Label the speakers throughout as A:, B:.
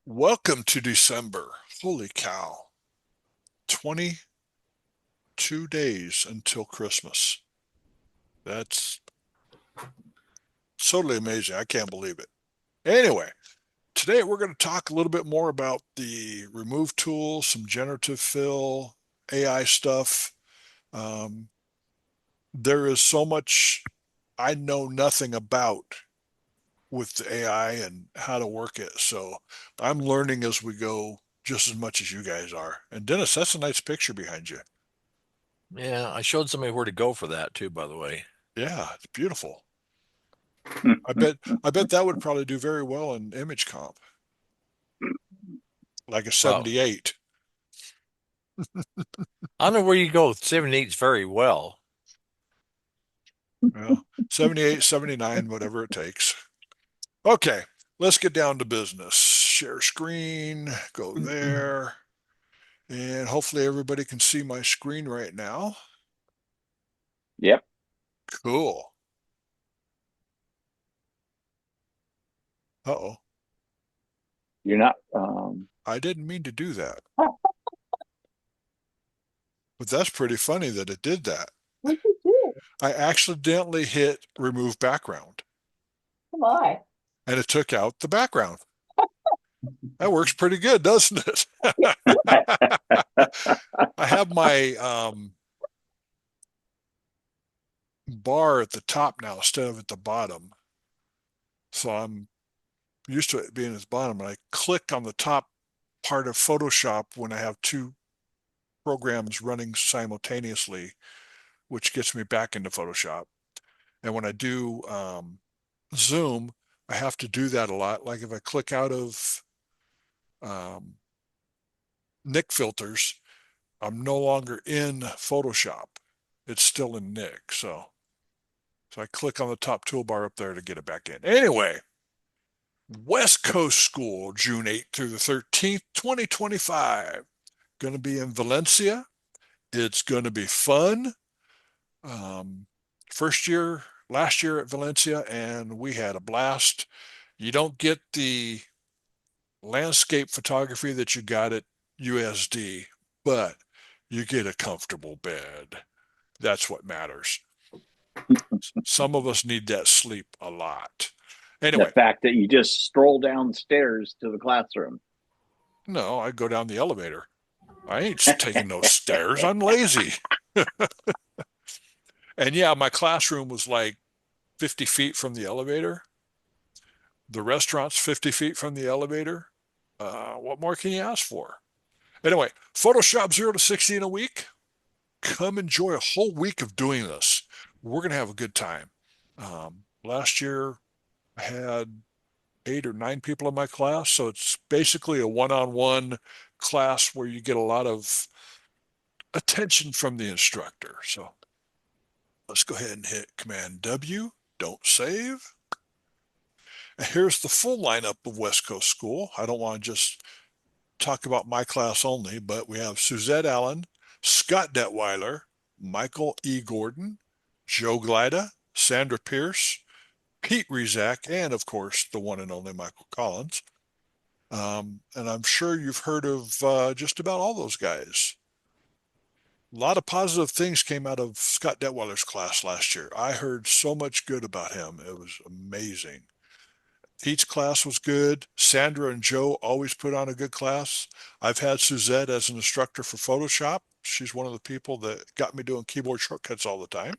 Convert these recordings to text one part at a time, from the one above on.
A: Welcome to December. Holy cow. 22 days until Christmas. That's totally amazing. I can't believe it. Anyway, today we're going to talk a little bit more about the remove tool, some generative fill, AI stuff. Um, there is so much I know nothing about with the AI and how to work it. So I'm learning as we go just as much as you guys are. And Dennis, that's a nice picture behind you.
B: Yeah, I showed somebody where to go for that too, by the way.
A: Yeah, it's beautiful. I bet that would probably do very well in image comp, like a
B: Well,
A: 78.
B: I don't know where you go with 78s very well.
A: Well, 78, 79, whatever it takes. Okay, let's get down to business. Share screen, go there, and hopefully everybody can see my screen right now.
C: Yep,
A: Cool. Uh-oh,
C: you're not.
A: I didn't mean to do that, but that's pretty funny that it did that.
C: What'd you do?
A: I accidentally hit remove background,
C: Come on.
A: and it took out the background. That works pretty good, doesn't it? I have my bar at the top now instead of at the bottom. So I'm used to it being at the bottom. And I click on the top part of Photoshop when I have two programs running simultaneously, which gets me back into Photoshop. And when I do Zoom, I have to do that a lot. Like if I click out of um, Nick filters, I'm no longer in Photoshop. It's still in Nick. So I click on the top toolbar up there to get it back in. Anyway, West Coast School, June 8th through the 13th, 2025. Going to be in Valencia. It's going to be fun. Um, last year at Valencia, and we had a blast. You don't get the landscape photography that you got at USD, but you get a comfortable bed. That's what matters. Some of us need that sleep a lot.
C: The
A: Anyway,
C: fact that you just stroll downstairs to the classroom.
A: no, I go down the elevator. I ain't taking those stairs. I'm lazy. And yeah, my classroom was like 50 feet from the elevator. The restaurant's 50 feet from the elevator. What more can you ask for? Anyway, Photoshop 0 to 60 in a week. Come enjoy a whole week of doing this. We're going to have a good time. Last year, I had 8 or 9 people in my class. So it's basically a one-on-one class where you get a lot of attention from the instructor. So let's go ahead and hit Command W. Don't save. And here's the full lineup of West Coast School. I don't want to just talk about my class only, but we have Suzette Allen, Scott Detweiler, Michael E. Gordon, Joe Glida, Sandra Pierce, Pete Rizak, and of course, the one and only Michael Collins. And I'm sure you've heard of just about all those guys. A lot of positive things came out of Scott Detweiler's class last year. I heard so much good about him. It was amazing. Pete's class was good. Sandra and Joe always put on a good class. I've had Suzette as an instructor for Photoshop. She's one of the people that got me doing keyboard shortcuts all the time.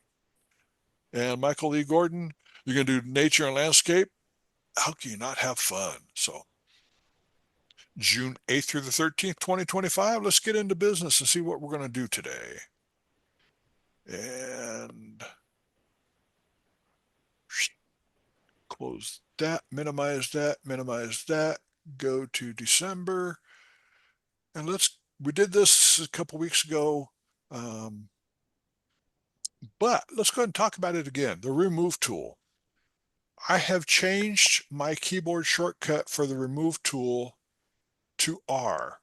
A: And Michael E. Gordon, you're going to do nature and landscape. How can you not have fun? So June 8th through the 13th, 2025. Let's get into business and see what we're going to do today. And close that, minimize that, minimize that. Go to December. And we did this a couple weeks ago, um, but let's go ahead and talk about it again. The remove tool. I have changed my keyboard shortcut for the remove tool to R.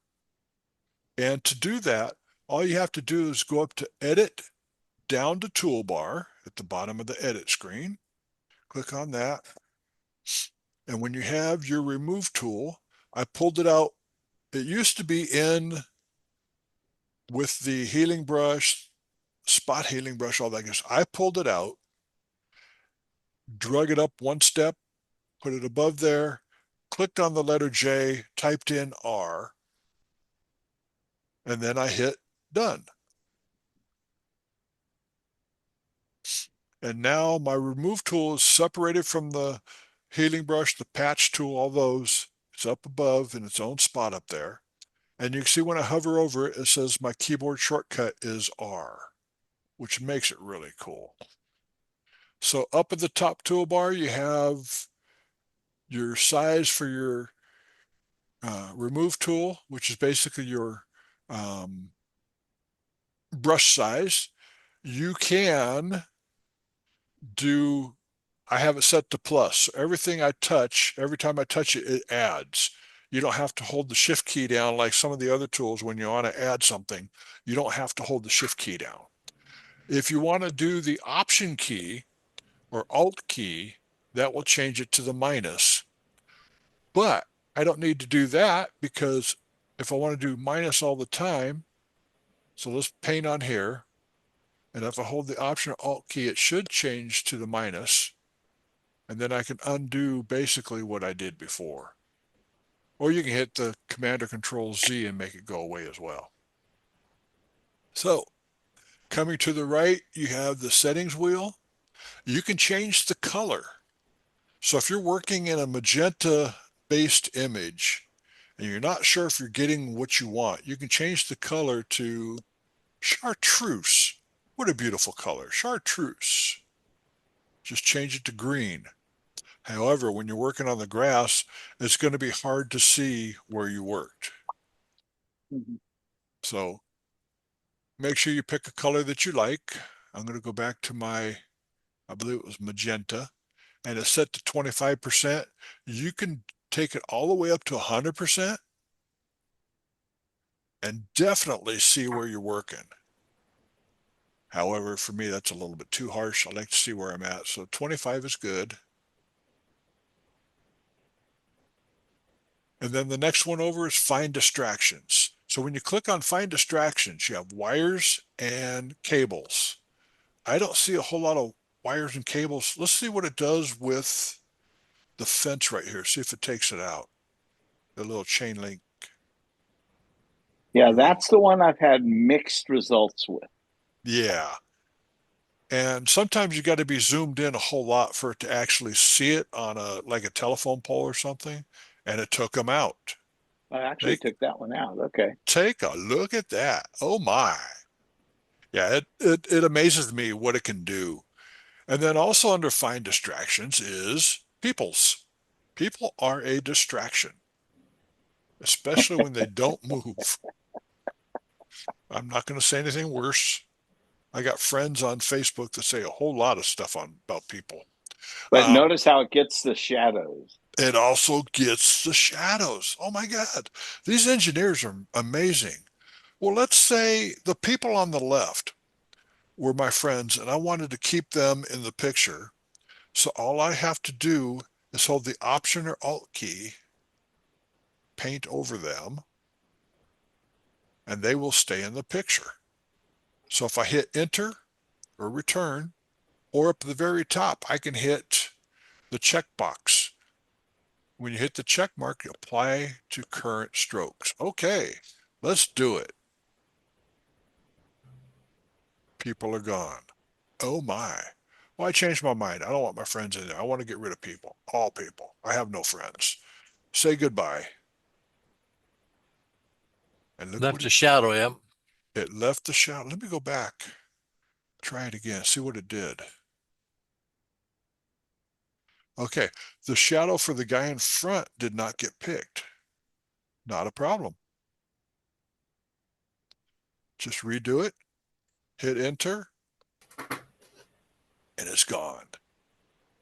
A: And to do that, all you have to do is go up to Edit, down to Toolbar at the bottom of the Edit screen. Click on that. And when you have your remove tool, I pulled it out. It used to be in with the healing brush, spot healing brush, all that good stuff. I pulled it out, drug it up one step, put it above there, clicked on the letter J, typed in R, and then I hit done. And now my remove tool is separated from the healing brush, the patch tool, all those. It's up above in its own spot up there. And you can see when I hover over it, it says my keyboard shortcut is R, which makes it really cool. So up at the top toolbar, you have your size for your remove tool, which is basically your um, brush size. You can do, I have it set to plus. So everything I touch, every time I touch it, it adds. You don't have to hold the shift key down like some of the other tools when you want to add something. You don't have to hold the shift key down. If you want to do the option key or alt key, that will change it to the minus. But I don't need to do that because if I want to do minus all the time, so let's paint on here. And if I hold the option or alt key, it should change to the minus. And then I can undo basically what I did before. Or you can hit the Command or Control Z and make it go away as well. So coming to the right, you have the settings wheel. You can change the color. So if you're working in a magenta based image and you're not sure if you're getting what you want, you can change the color to chartreuse. What a beautiful color, chartreuse. Just change it to green. However, when you're working on the grass, it's going to be hard to see where you worked.
C: Mhm.
A: So make sure you pick a color that you like. I'm going to go back to my, I believe it was magenta, and it's set to 25%. You can take it all the way up to 100% and definitely see where you're working. However, for me, that's a little bit too harsh. I like to see where I'm at. So 25 is good. And then the next one over is find distractions. So when you click on find distractions, you have wires and cables. I don't see a whole lot of wires and cables. Let's see what it does with the fence right here. See if it takes it out. The little chain link.
C: Yeah,
A: Here we
C: that's
A: go.
C: the one I've had mixed results with.
A: Yeah. And sometimes you got to be zoomed in a whole lot for it to actually see it on a like a telephone pole or something. And it took them out.
C: I actually
A: Take
C: took that one out. Okay.
A: take a look at that. Oh my. Yeah, it amazes me what it can do. And then also under find distractions is peoples. People are a distraction, especially when they don't move. I'm not going to say anything worse. I got friends on Facebook that say a whole lot of stuff on about people.
C: But
A: Um,
C: notice how it gets the shadows.
A: it also gets the shadows. Oh my God, these engineers are amazing. Well, let's say the people on the left were my friends and I wanted to keep them in the picture. So all I have to do is hold the Option or Alt key, paint over them, and they will stay in the picture. So if I hit Enter or Return, or up at the very top, I can hit the checkbox. When you hit the check mark, you apply to current strokes. Okay, let's do it. People are gone. Oh my. Well, I changed my mind. I don't want my friends in there. I want to get rid of people. All people. I have no friends. Say goodbye. And look what
B: Left a shadow, yeah.
A: it left the shadow. Let me go back. Try it again. See what it did. Okay. The shadow for the guy in front did not get picked. Not a problem. Just redo it. Hit enter. And it's gone.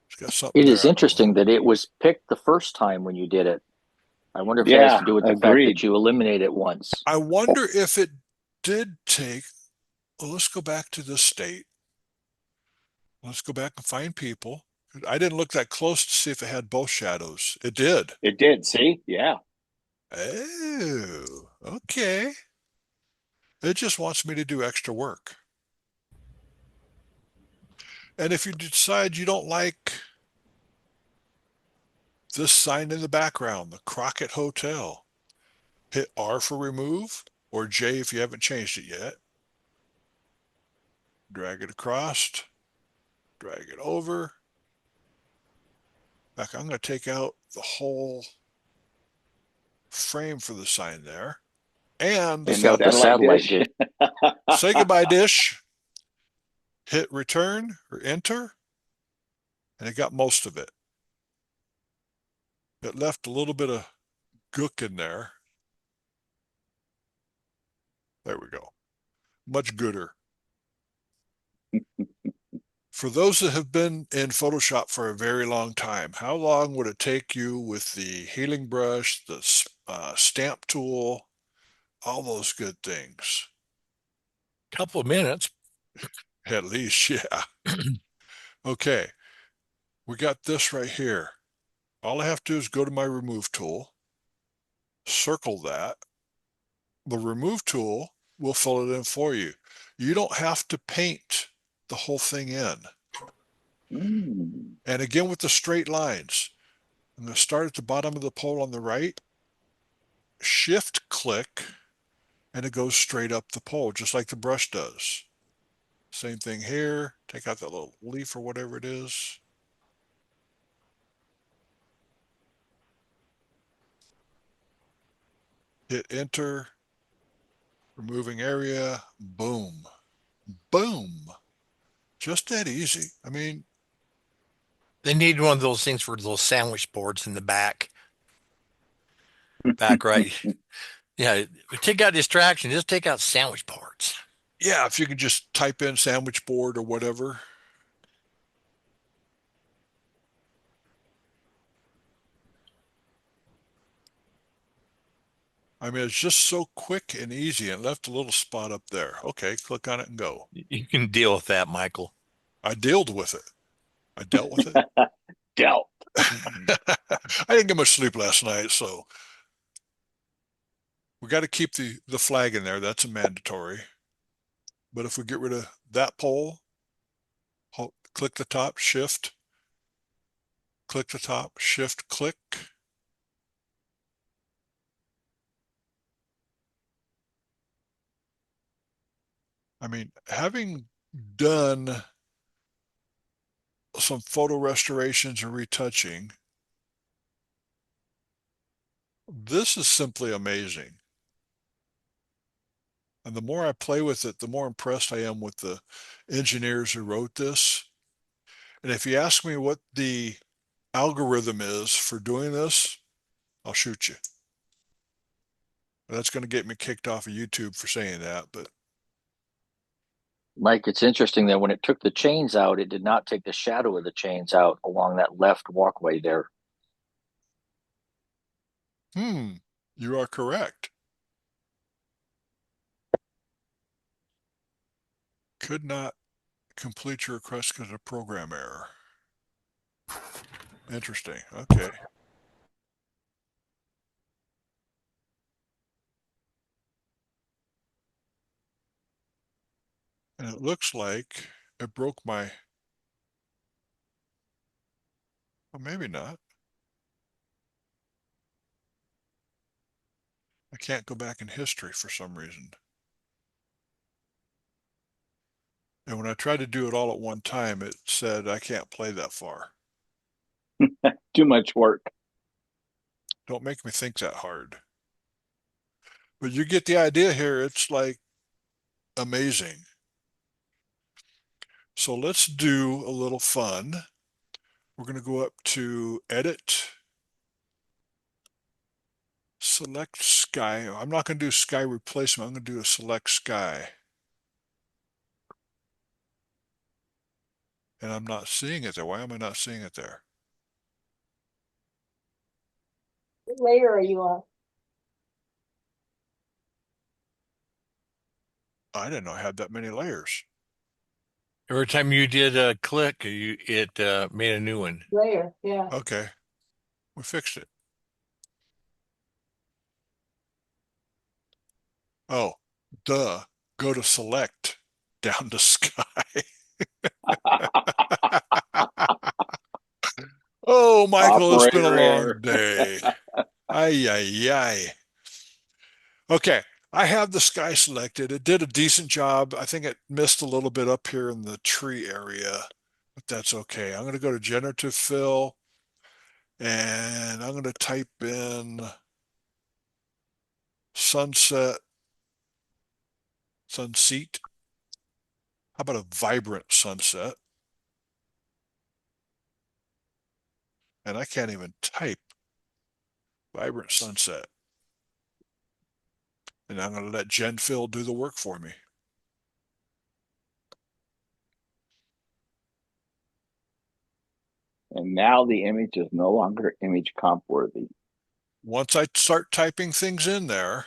A: It's got something
D: It
A: there
D: is
A: I don't
D: interesting
A: want.
D: that it was picked the first time when you did it. I wonder if that has to
C: Yeah,
D: do with the fact
C: agreed.
D: that you eliminate it once.
A: I wonder if it did take, well, let's go back to this state. Let's go back and find people. I didn't look that close to see if it had both shadows. It did.
C: It did. See? Yeah.
A: Oh, okay. It just wants me to do extra work. And if you decide you don't like this sign in the background, the Crockett Hotel, hit R for remove or J if you haven't changed it yet. Drag it across, drag it over. In fact, I'm going to take out the whole frame for the sign there and the
D: Take out the
A: satellite.
C: Satellite
D: satellite
C: dish.
D: dish.
A: Say goodbye, dish. Hit return or enter, and it got most of it. It left a little bit of gook in there. There we go. Much gooder. For those that have been in Photoshop for a very long time, how long would it take you with the healing brush, the stamp tool, all those good things?
B: Couple of minutes.
A: At least, yeah. Okay, we got this right here. All I have to do is go to my remove tool, circle that. The remove tool will fill it in for you. You don't have to paint the whole thing in.
C: Mm.
A: And again with the straight lines, I'm going to start at the bottom of the pole on the right, shift click, and it goes straight up the pole, just like the brush does. Same thing here. Take out that little leaf or whatever it is. Hit enter, removing area, boom, boom. Just that easy. I mean,
B: They need one of those things for those sandwich boards in the back. Back right. Yeah, take out distraction. Just take out sandwich boards.
A: yeah, if you could just type in sandwich board or whatever. I mean, it's just so quick and easy and left a little spot up there. Okay, click on it and go.
B: You can deal with that, Michael.
A: I dealt with it. I dealt with it.
C: Dealt.
A: I didn't get much sleep last night, so we got to keep the flag in there. That's a mandatory. But if we get rid of that pole, click the top, shift, click the top, shift, click. I mean, having done some photo restorations and retouching, this is simply amazing. And the more I play with it, the more impressed I am with the engineers who wrote this. And if you ask me what the algorithm is for doing this, I'll shoot you. That's going to get me kicked off of YouTube for saying that, but
D: Mike, it's interesting that when it took the chains out, it did not take the shadow of the chains out along that left walkway there.
A: you are correct. Could not complete your request because of program error. Interesting. Okay. And it looks like it broke my, well, maybe not. I can't go back in history for some reason. And when I tried to do it all at one time, it said I can't play that far.
C: Too much work.
A: Don't make me think that hard. But you get the idea here. It's like amazing. So let's do a little fun. We're going to go up to Edit, Select Sky. I'm not going to do Sky Replacement. I'm going to do a Select Sky. And I'm not seeing it there. Why am I not seeing it there?
E: What layer are you on?
A: I didn't know I had that many layers.
B: Every time you did a click, it made a new one.
E: Layer, yeah.
A: Okay, we fixed it. Oh, duh. Go to select down to sky. Oh, Michael, it's been a
C: Operator
A: long
C: error.
A: day. Ay, ay, ay. Okay, I have the sky selected. It did a decent job. I think it missed a little bit up here in the tree area, but that's okay. I'm going to go to generative fill and I'm going to type in sunset, sunset. How about a vibrant sunset? And I can't even type vibrant sunset. And I'm going to let GenFill do the work for me.
C: And now the image is no longer image comp worthy.
A: Once I start typing things in there,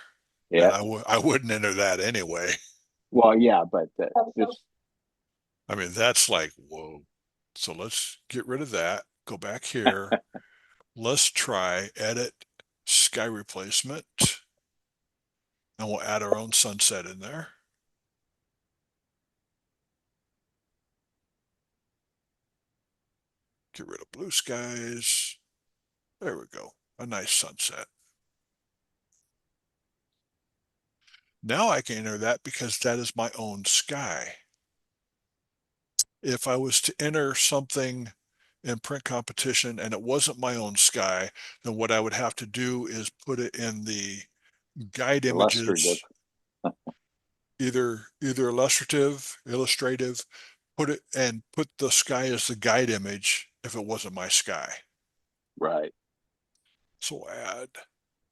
A: and
C: Yeah.
A: I wouldn't enter that anyway.
C: Well, yeah, but just
A: I mean, that's like, whoa. So let's get rid of that. Go back here. Let's try edit sky replacement. And we'll add our own sunset in there. Get rid of blue skies. There we go. A nice sunset. Now I can enter that because that is my own sky. If I was to enter something in print competition and it wasn't my own sky, then what I would have to do is put it in the guide
C: illustrative.
A: images, either illustrative, put the sky as the guide image if it wasn't my sky.
C: Right.
A: So we'll add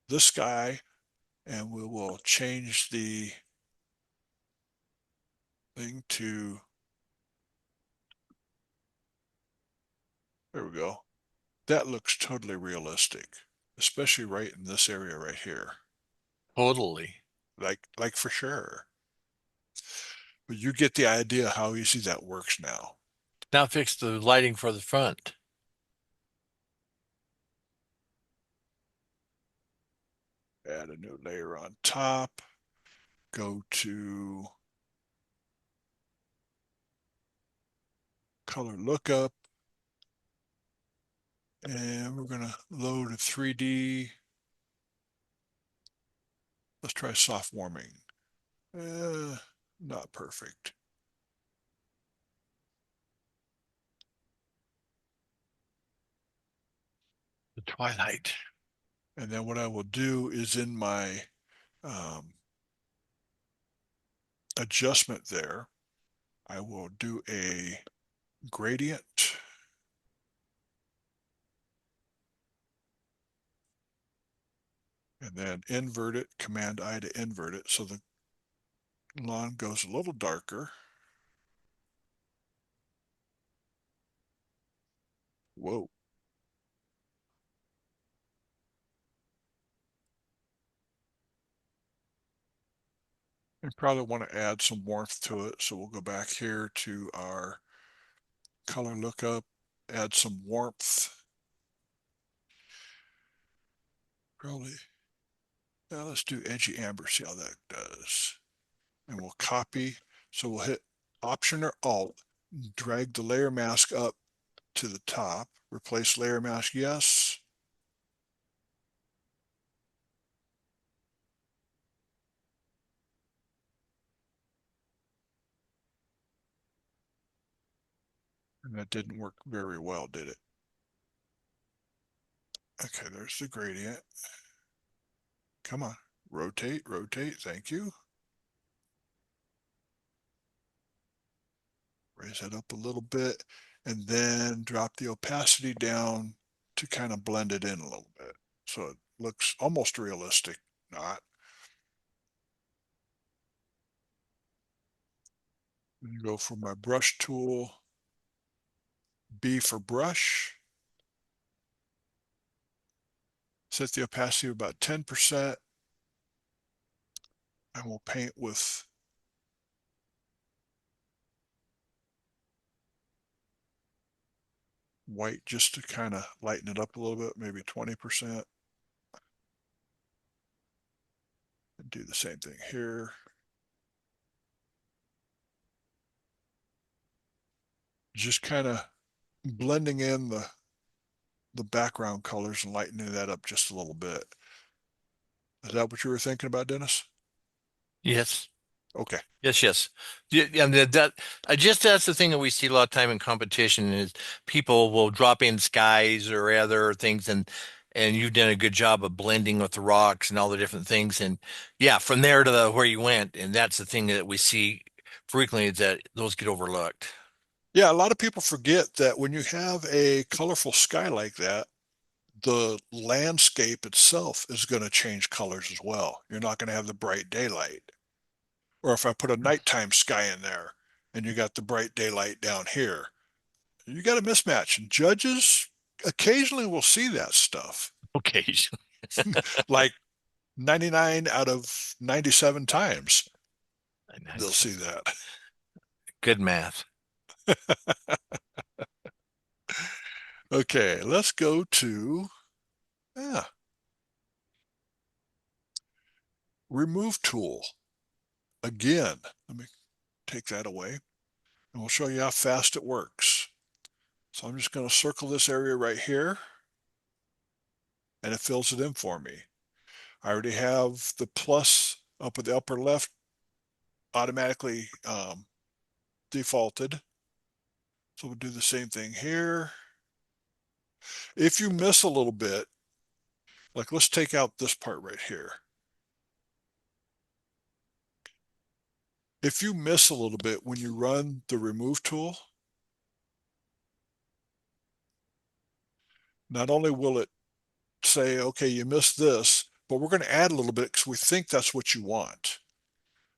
A: the sky and we will change the thing to, there we go. That looks totally realistic, especially right in this area right here.
B: Totally.
A: Like for sure. But you get the idea how easy that works now.
B: Now fix the lighting for the front.
A: Add a new layer on top. Go to color lookup. And we're going to load a 3D. Let's try soft warming. Not perfect.
B: The twilight.
A: And then what I will do is in my adjustment there, I will do a gradient. And then invert it, Command I to invert it so the lawn goes a little darker. Whoa. We probably want to add some warmth to it, so we'll go back here to our color lookup, add some warmth. Probably, now let's do edgy amber, see how that does. And we'll copy, so we'll hit Option or Alt, drag the layer mask up to the top, replace layer mask, yes. And that didn't work very well, did it? Okay, there's the gradient. Come on, rotate, thank you. Raise it up a little bit, and then drop the opacity down to kind of blend it in a little bit. So it looks almost realistic, not. Go for my brush tool, B for brush. Set the opacity about 10%. And we'll paint with white just to kind of lighten it up a little bit, maybe 20%. do the same thing here. Just kind of blending in the background colors and lightening that up just a little bit. Is that what you were thinking about, Dennis?
B: Yes.
A: Okay.
B: Yes. Yeah, yeah, that I just that's the thing that we see a lot of time in competition is people will drop in skies or other things and you've done a good job of blending with the rocks and all the different things and yeah, from there to where you went and that's the thing that we see frequently is that those get overlooked.
A: Yeah, a lot of people forget that when you have a colorful sky like that, the landscape itself is going to change colors as well. You're not going to have the bright daylight. Or if I put a nighttime sky in there and you got the bright daylight down here, you got a mismatch. And judges occasionally will see that stuff.
B: Okay.
A: Like 99 out of 97 times, they'll
B: Nice.
A: see that.
B: Good math.
A: Okay, let's go to yeah, remove tool. Again, let me take that away and we'll show you how fast it works. So I'm just going to circle this area right here and it fills it in for me. I already have the plus up at the upper left automatically defaulted. So we'll do the same thing here. If you miss a little bit, like let's take out this part right here. If you miss a little bit when you run the remove tool, not only will it say, okay, you missed this, but we're going to add a little bit because we think that's what you want.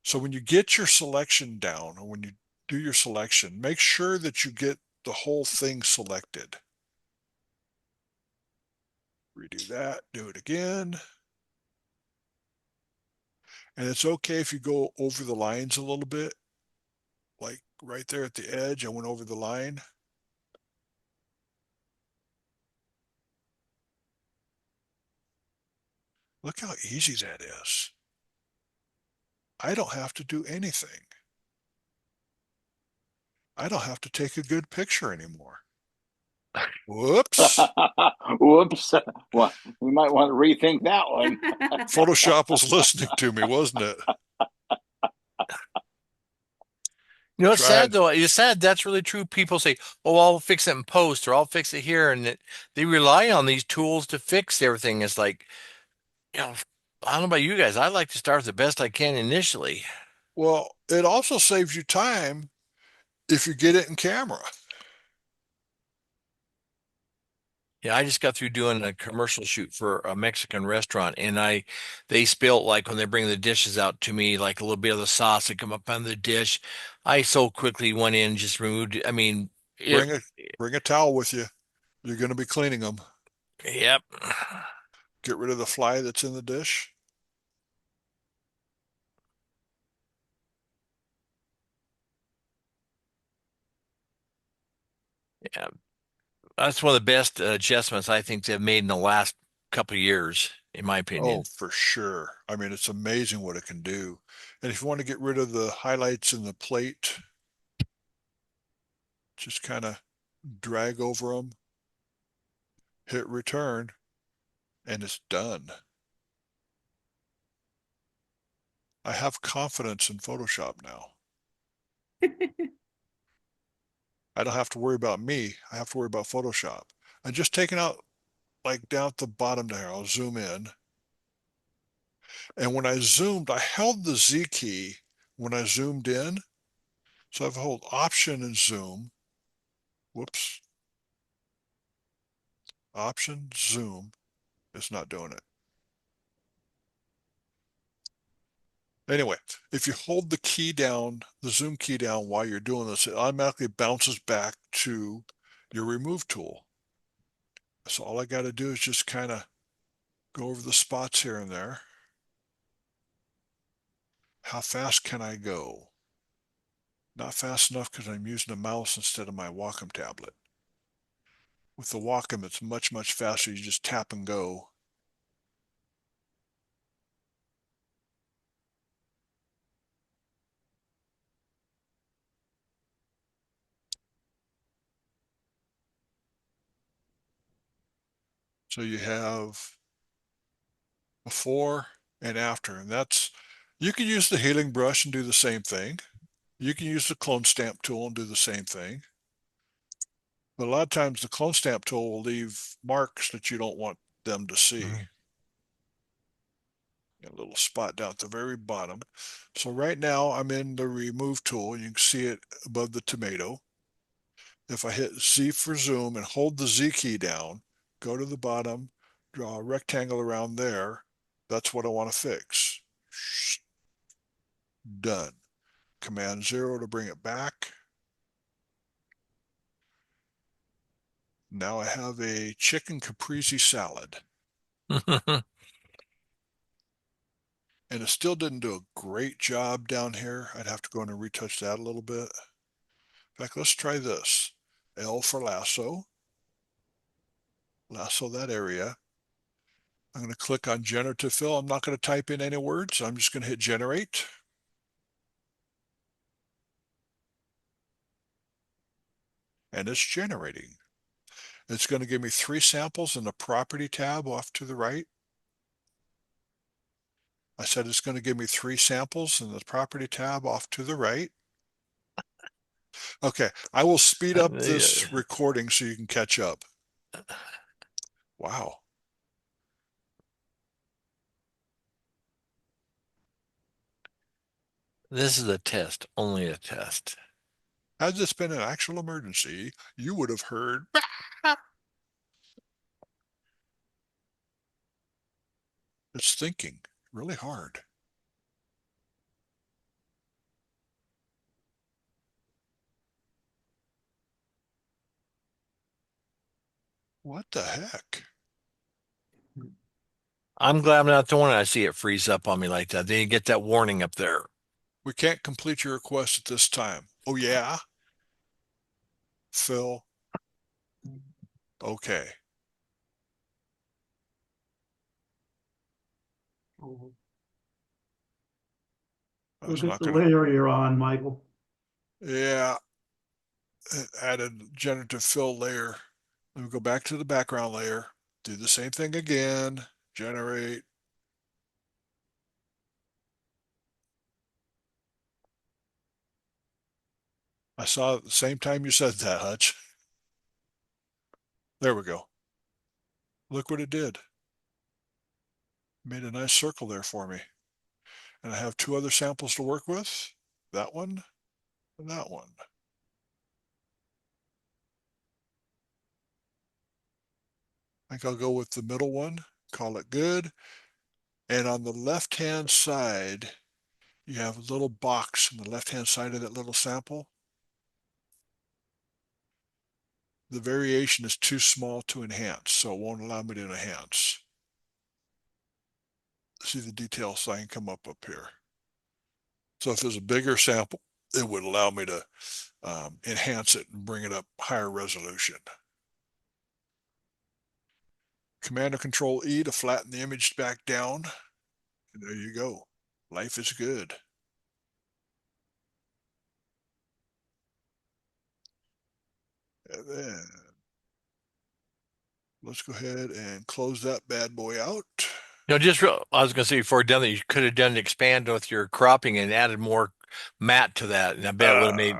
A: So when you get your selection down, or when you do your selection, make sure that you get the whole thing selected. Redo that, do it again. And it's okay if you go over the lines a little bit, like right there at the edge, I went over the line. Look how easy that is. I don't have to do anything. I don't have to take a good picture anymore. Whoops.
C: Whoops. Well, we might want to rethink that one.
A: Photoshop was listening to me, wasn't it?
B: You know, it's sad
A: Tried.
B: though. It's sad. That's really true. People say, "Oh, I'll fix it in post, or I'll fix it here," and they rely on these tools to fix everything. It's like, you know, I don't know about you guys. I like to start the best I can initially.
A: Well, it also saves you time if you get it in camera.
B: Yeah, I just got through doing a commercial shoot for a Mexican restaurant, and they spilt like when they bring the dishes out to me, like a little bit of the sauce that come up on the dish. I so quickly went in, and just removed it. I mean, it.
A: Bring a towel with you. You're going to be cleaning them.
B: Yep.
A: Get rid of the fly that's in the dish.
B: Yeah, that's one of the best adjustments I think they've made in the last couple of years, in my
A: Oh,
B: opinion.
A: for sure. I mean, it's amazing what it can do. And if you want to get rid of the highlights in the plate, just kind of drag over them, hit return, and it's done. I have confidence in Photoshop now. I don't have to worry about me. I have to worry about Photoshop. I'm just taking out like down at the bottom there. I'll zoom in. And when I zoomed, I held the Z key when I zoomed in. So I've held Option and Zoom. Whoops. Option, Zoom. It's not doing it. Anyway, if you hold the key down, the zoom key down while you're doing this, it automatically bounces back to your remove tool. So all I got to do is just kind of go over the spots here and there. How fast can I go? Not fast enough because I'm using a mouse instead of my Wacom tablet. With the Wacom, it's much, much faster. You just tap and go. So you have before and after, and you can use the healing brush and do the same thing. You can use the clone stamp tool and do the same thing. But a lot of times the clone stamp tool will leave marks that you don't want them to see.
B: Mhm.
A: A little spot down at the very bottom. So right now I'm in the remove tool. You can see it above the tomato. If I hit Z for zoom and hold the Z key down, go to the bottom, draw a rectangle around there. That's what I want to fix. Done. Command 0 to bring it back. Now I have a chicken caprese salad. And it still didn't do a great job down here. I'd have to go in and retouch that a little bit. In fact, let's try this. L for lasso. Lasso that area. I'm going to click on generative fill. I'm not going to type in any words. I'm just going to hit generate. And it's generating. It's going to give me 3 samples in the property tab off to the right. I said it's going to give me 3 samples in the property tab off to the right. Okay, I will speed up this recording so you can catch up. Wow.
B: This is a test, only a test.
A: Had this been an actual emergency, you would have heard. It's thinking really hard. What the heck?
B: I'm glad I'm not the one I see it freeze up on me like that. Then you get that warning up there.
A: We can't complete your request at this time. Oh, yeah? Phil? Okay. I was
F: Look at
A: not
F: the
A: going to.
F: layer you're on, Michael.
A: Yeah, added generative fill layer. Let me go back to the background layer. Do the same thing again. Generate. I saw it at the same time you said that, Hutch. There we go. Look what it did. Made a nice circle there for me. And I have 2 other samples to work with. That one and that one. I think I'll go with the middle one, call it good. And on the left-hand side, you have a little box on the left-hand side of that little sample. The variation is too small to enhance, so it won't allow me to enhance. See the detail sign come up here. So if there's a bigger sample, it would allow me to enhance it and bring it up higher resolution. Command or Control E to flatten the image back down. And there you go. Life is good. And then let's go ahead and close that bad boy out.
B: I was going to say before done that, you could have done expand with your cropping and added more matte to that. And I bet it would have made,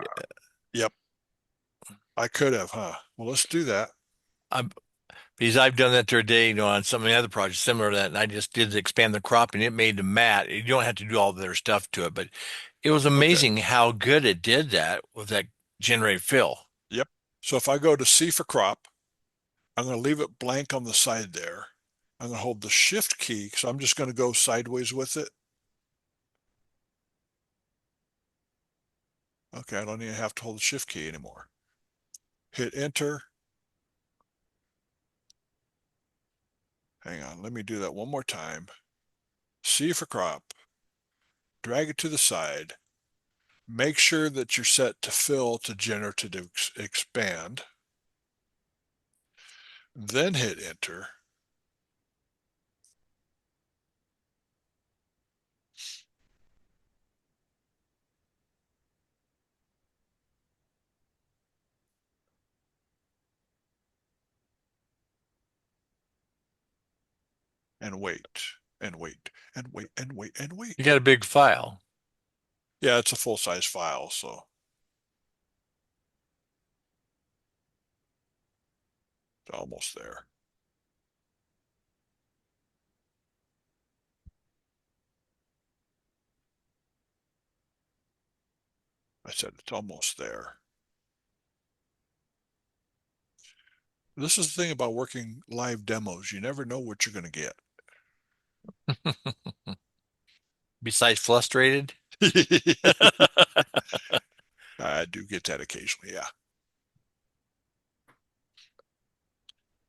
A: Yep, I could have, huh? Well, let's do that.
B: I'm, because I've done that today, on some of the other projects similar to that. And I just did expand the cropping. It made the matte. You don't have to do all their stuff to it, but it was
A: Okay.
B: amazing how good it did that with that generate fill.
A: Yep. So if I go to C for crop, I'm going to leave it blank on the side there. I'm going to hold the shift key because I'm just going to go sideways with it. Okay, I don't even have to hold the shift key anymore. Hit enter. Hang on, let me do that one more time. C for crop. Drag it to the side. Make sure that you're set to fill to generative expand. Then hit enter. and wait and wait and wait and wait and wait.
B: You got a big file.
A: Yeah, it's a full-size file, so it's almost there. I said it's almost there. This is the thing about working live demos. You never know what you're going to get.
B: Besides frustrated.
A: I do get that occasionally, yeah.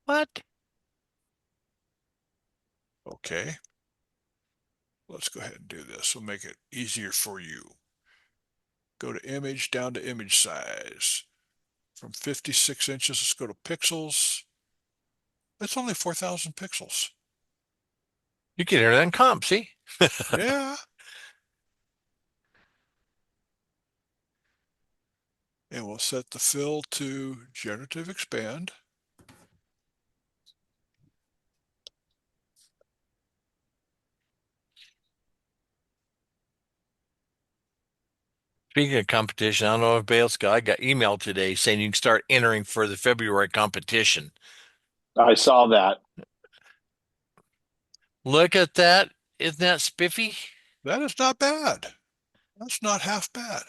B: What?
A: Okay, let's go ahead and do this. We'll make it easier for you. Go to image, down to image size. From 56 inches, let's go to pixels. It's only 4,000 pixels.
B: You can hear that in comp, see?
A: Yeah. And we'll set the fill to generative expand.
B: Speaking of competition, I don't know if Bale's got, I got email today saying you can start entering for the February competition.
C: I saw that.
B: Look at that. Isn't that spiffy?
A: That is not bad. That's not half bad.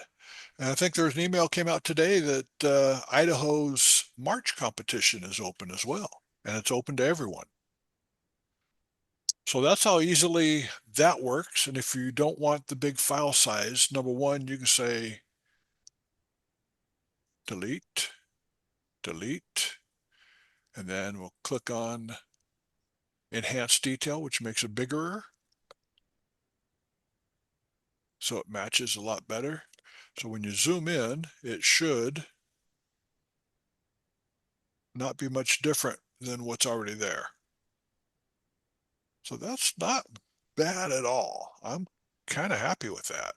A: And I think there's an email came out today that Idaho's March competition is open as well, and it's open to everyone. So that's how easily that works. And if you don't want the big file size, number one, you can say delete, delete, and then we'll click on enhance detail, which makes it bigger. So it matches a lot better. So when you zoom in, it should not be much different than what's already there. So that's not bad at all. I'm kind of happy with that.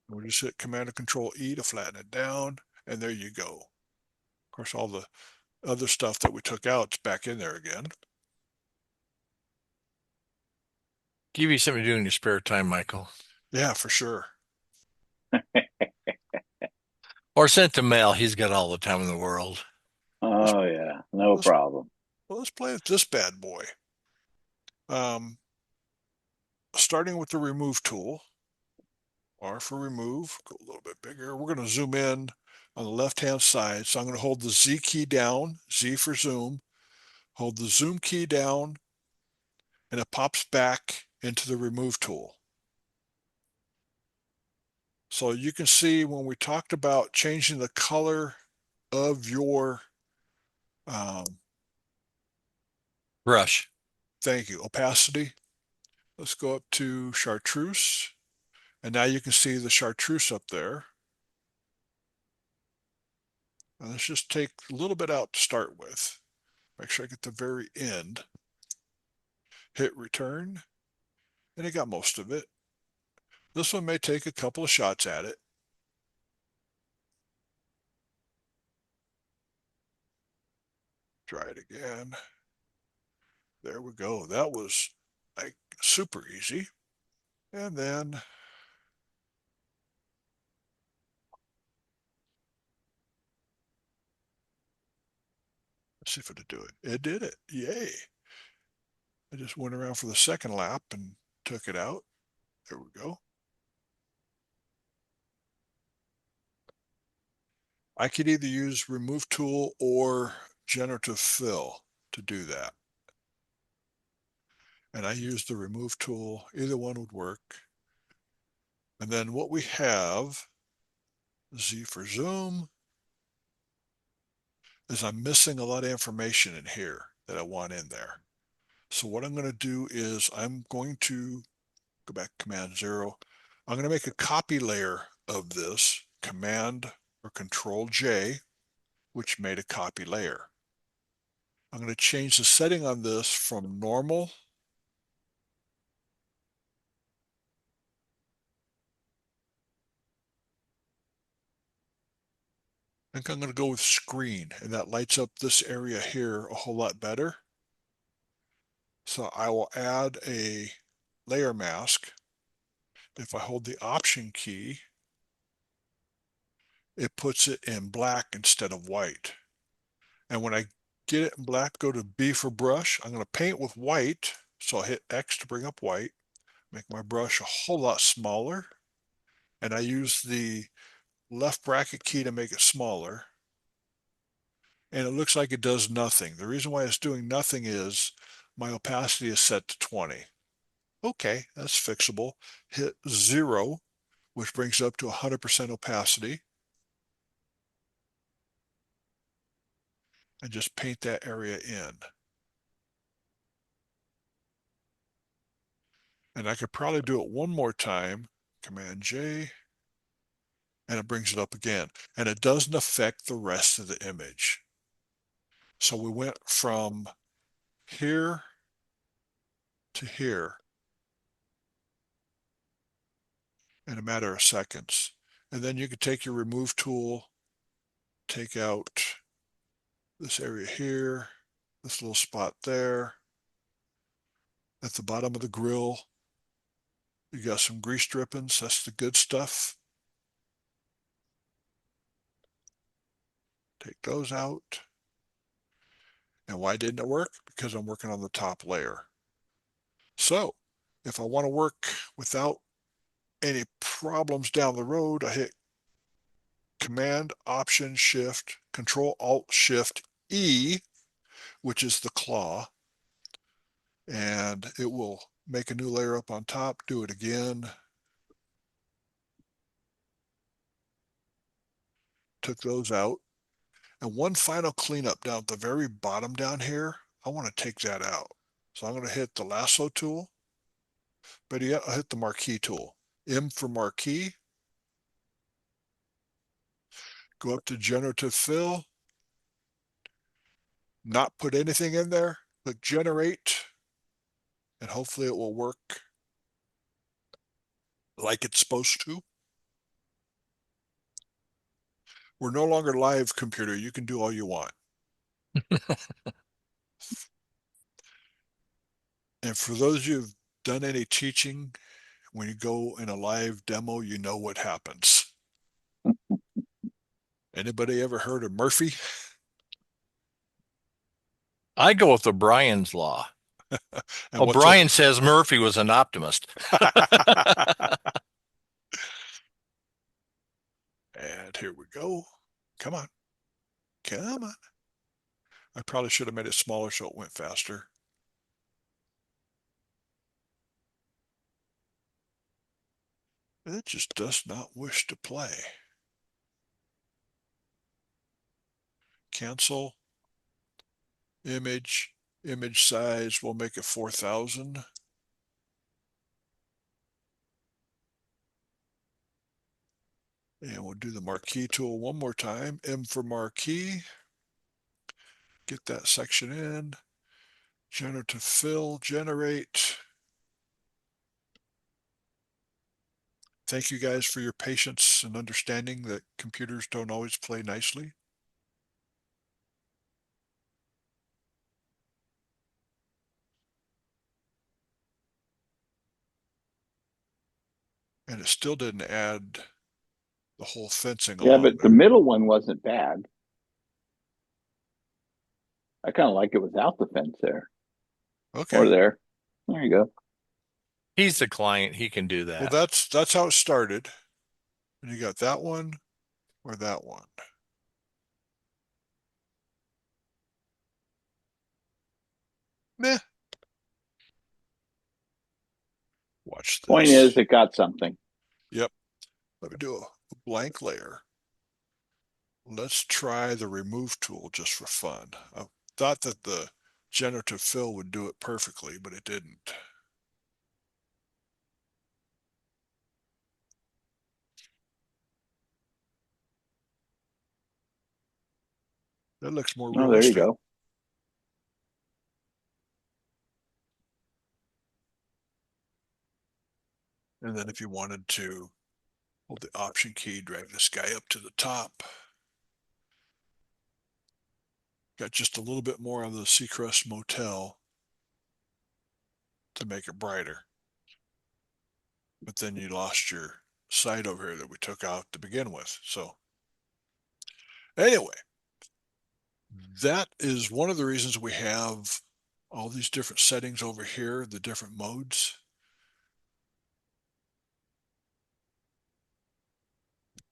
A: We'll just hit Command and Control E to flatten it down, and there you go. Of course, all the other stuff that we took out is back in there again.
B: Give you something to do in your spare time, Michael.
A: Yeah, for sure.
B: Or sent to Mel. He's got all the time in the world.
C: Oh yeah, no
A: Let's,
C: problem.
A: let's play with this bad boy. Starting with the remove tool, R for remove, go a little bit bigger. We're going to zoom in on the left-hand side. So I'm going to hold the Z key down, Z for zoom, hold the zoom key down, and it pops back into the remove tool. So you can see when we talked about changing the color of your, um,
B: Brush.
A: thank you, opacity. Let's go up to chartreuse. And now you can see the chartreuse up there. And let's just take a little bit out to start with. Make sure I get the very end. Hit return. And it got most of it. This one may take a couple of shots at it. Try it again. There we go. That was like super easy. And then let's see if it'll do it. It did it. Yay. I just went around for the second lap and took it out. There we go. I could either use remove tool or generative fill to do that. And I use the remove tool. Either one would work. And then what we have, Z for zoom, is I'm missing a lot of information in here that I want in there. So what I'm going to do is I'm going to go back to Command 0. I'm going to make a copy layer of this, Command or Control J, which made a copy layer. I'm going to change the setting on this from normal I think I'm going to go with screen, and that lights up this area here a whole lot better. So I will add a layer mask. If I hold the Option key, it puts it in black instead of white. And when I get it in black, go to B for brush. I'm going to paint with white. So I'll hit X to bring up white, make my brush a whole lot smaller. And I use the left bracket key to make it smaller. And it looks like it does nothing. The reason why it's doing nothing is my opacity is set to 20. Okay, that's fixable. Hit 0, which brings up to 100% opacity. And just paint that area in. And I could probably do it one more time. Command J, and it brings it up again. And it doesn't affect the rest of the image. So we went from here to here in a matter of seconds. And then you could take your remove tool, take out this area here, this little spot there. At the bottom of the grill, you got some grease drippings. That's the good stuff. Take those out. And why didn't it work? Because I'm working on the top layer. So if I want to work without any problems down the road, I hit Command, Option, Shift, Control, Alt, Shift, E, which is the claw, and it will make a new layer up on top. Do it again. Took those out. And one final cleanup down at the very bottom down here, I want to take that out. So I'm going to hit the lasso tool, but yet I'll hit the marquee tool. M for marquee. Go up to Generative Fill. Not put anything in there. Click Generate, and hopefully it will work like it's supposed to. We're no longer live, computer. You can do all you want. And for those of you who've done any teaching, when you go in a live demo, you know what happens. Anybody ever heard of Murphy?
B: I go with O'Brien's law.
A: And what's
B: O'Brien says Murphy was an optimist.
A: And here we go. Come on. Come on. I probably should have made it smaller so it went faster. It just does not wish to play. Cancel. Image. Image size. We'll make it 4,000. And we'll do the marquee tool one more time. M for marquee. Get that section in. Generative fill, generate. Thank you guys for your patience and understanding that computers don't always play nicely. And it still didn't add the whole fencing
C: Yeah,
A: along
C: but the
A: there.
C: middle one wasn't bad. I kind of like it without the fence there or
A: Okay.
C: there. There you go.
B: He's the client. He can do
A: Well,
B: that.
A: that's how it started. And you got that one or that one. Meh. Watch
C: Point is,
A: this.
C: it got something.
A: Yep. Let me do a blank layer. Let's try the remove tool just for fun. I thought that the generative fill would do it perfectly, but it didn't. That looks more
C: Oh, there you
A: realistic.
C: go.
A: And then if you wanted to hold the Option key, drag this guy up to the top. Got just a little bit more of the Seacrest Motel. to make it brighter. But then you lost your side over here that we took out to begin with. So anyway, that is one of the reasons we have all these different settings over here, the different modes.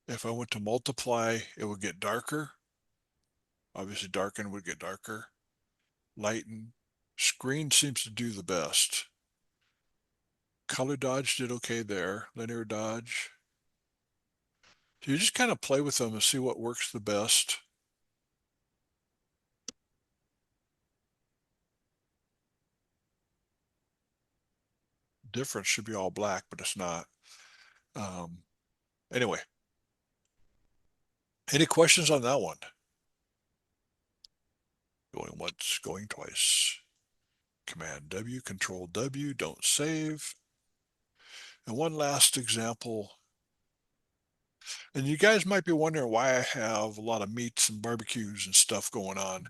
A: If I went to multiply, it would get darker. Obviously, darken would get darker. Lighten. Screen seems to do the best. Color dodge did okay there. Linear dodge. So you just kind of play with them and see what works the best. Difference should be all black, but it's not. Anyway, any questions on that one? Going once, going twice. Command W, Control W, don't save. And one last example. And you guys might be wondering why I have a lot of meats and barbecues and stuff going on.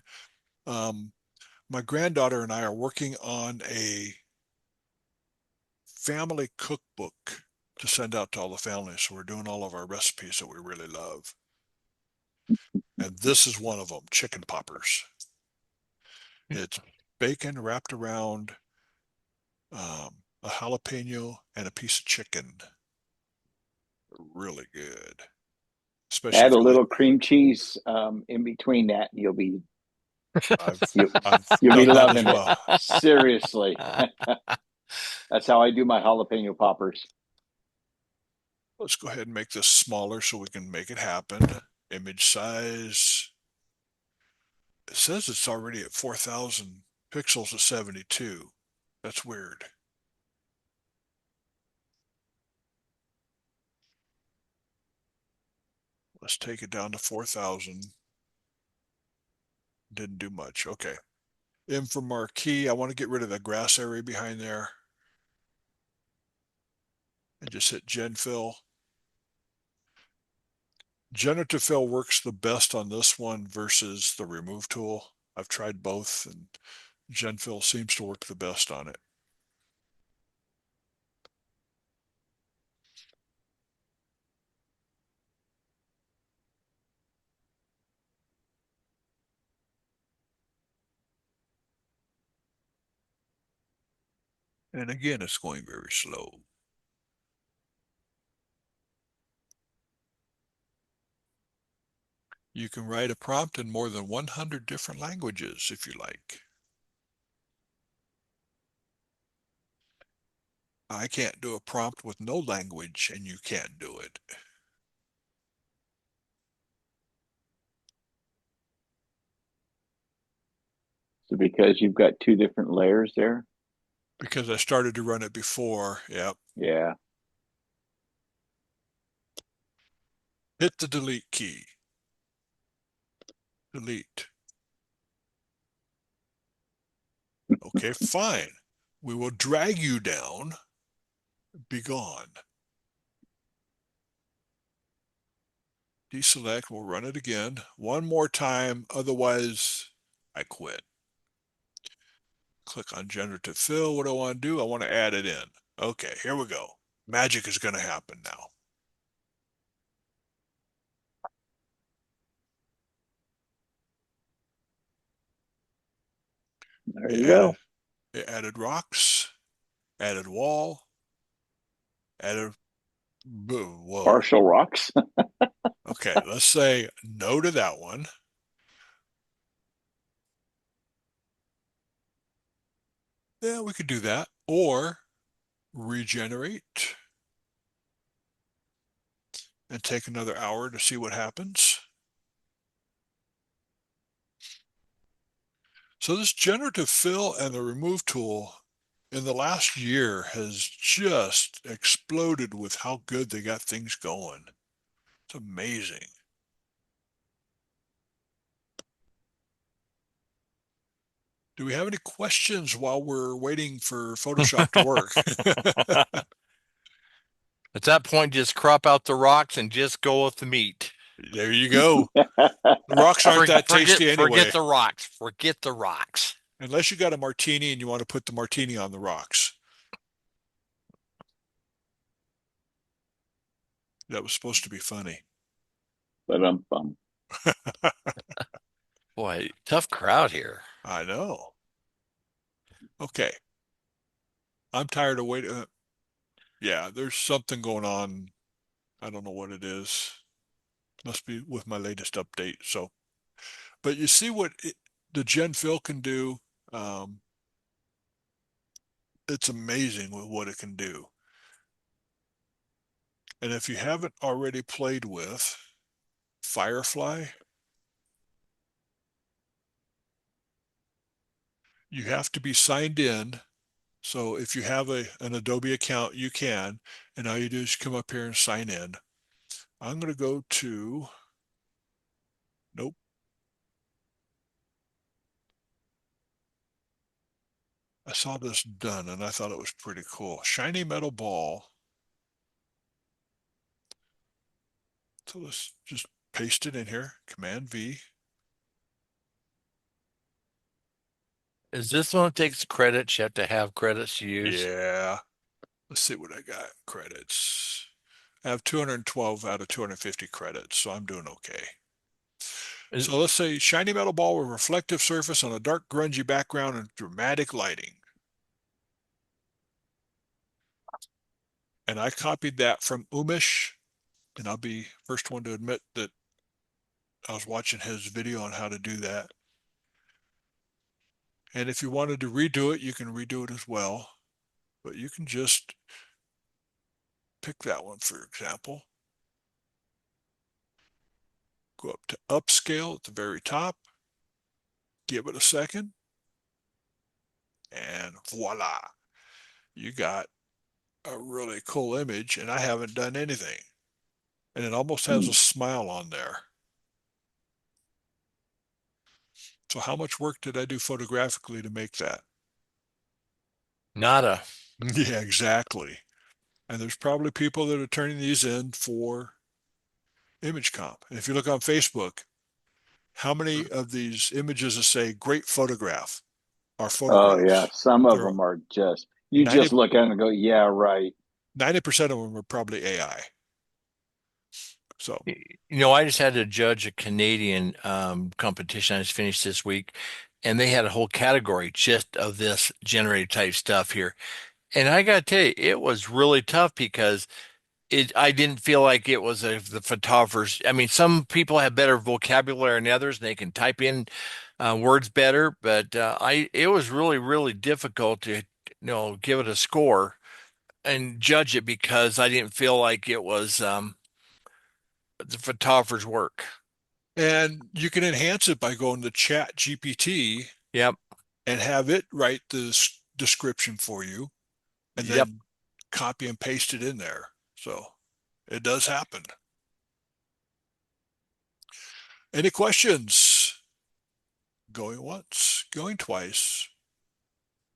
A: My granddaughter and I are working on a family cookbook to send out to all the families. So we're doing all of our recipes that we really love. And this is one of them, chicken poppers. It's bacon wrapped around a jalapeno and a piece of chicken. Really good. Especially
C: Add
A: if
C: a
A: you like,
C: little cream cheese in between that, and
A: I've I've
C: you'll be
A: done that as
C: loving it.
A: well.
C: Seriously, that's how I do my jalapeno poppers.
A: Let's go ahead and make this smaller so we can make it happen. Image size. It says it's already at 4,000 pixels at 72. That's weird. Let's take it down to 4,000. Didn't do much. Okay. M for marquee. I want to get rid of the grass area behind there. And just hit Gen Fill. Generative Fill works the best on this one versus the remove tool. I've tried both, and Gen Fill seems to work the best on it. And again, it's going very slow. You can write a prompt in more than 100 different languages if you like. I can't do a prompt with no language, and you can't do it.
C: So because you've got two different layers there.
A: Because I started to run it before. Yep.
C: Yeah.
A: Hit the delete key. Delete. Okay, fine. We will drag you down. Be gone. Deselect. We'll run it again. One more time. Otherwise, I quit. Click on Generative Fill. What do I want to do? I want to add it in. Okay, here we go. Magic is going to happen now.
C: There you go.
A: It added rocks, added wall, added, whoa.
C: Partial rocks.
A: Okay, let's say no to that one. Yeah, we could do that. Or regenerate and take another hour to see what happens. So this generative fill and the remove tool in the last year has just exploded with how good they got things going. It's amazing. Do we have any questions while we're waiting for Photoshop to work?
B: At that point, just crop out the rocks and just go with the meat.
A: There you go. The rocks aren't that tasty anyway.
B: Forget the rocks. Forget the rocks.
A: Unless you got a martini and you want to put the martini on the rocks. That was supposed to be funny.
C: But
B: Boy, tough crowd here.
A: I know. Okay. I'm tired of waiting. Yeah, there's something going on. I don't know what it is. Must be with my latest update. So, but you see what the Gen Fill can do. Um, it's amazing with what it can do. And if you haven't already played with Firefly, you have to be signed in. So if you have an Adobe account, you can. And all you do is come up here and sign in. I'm going to go to, nope. I saw this done and I thought it was pretty cool. Shiny metal ball. So let's just paste it in here. Command V.
B: Is this one that takes credits? You have to have credits to use.
A: Yeah. Let's see what I got. Credits. I have 212 out of 250 credits, so I'm doing okay.
B: Is,
A: So let's say shiny metal ball with reflective surface on a dark grungy background and dramatic lighting. And I copied that from Umish, and I'll be first one to admit that I was watching his video on how to do that. And if you wanted to redo it, you can redo it as well. But you can just pick that one, for example. Go up to upscale at the very top. Give it a second. And voila, you got a really cool image, and I haven't done anything. And it almost has a smile on there. So how much work did I do photographically to make that?
B: nada.
A: Yeah, exactly. And there's probably people that are turning these in for image comp. And if you look on Facebook, how many of these images that say great photograph are
C: oh yeah,
A: photographs?
C: some of
A: They're
C: them are just you
A: 90,
C: just look at them and go, yeah, right.
A: 90% of them are probably AI. So,
B: I just had to judge a Canadian competition I just finished this week, and they had a whole category just of this generative type stuff here. And I got to tell you, it was really tough because I didn't feel like it was the photographers. I mean, some people have better vocabulary than others, and they can type in words better. But it was really, really difficult to, give it a score and judge it because I didn't feel like it was the photographer's work.
A: and you can enhance it by going to Chat GPT
B: Yep,
A: and have it write the description for you and
B: yep.
A: then copy and paste it in there. So it does happen. Any questions? Going once, going twice.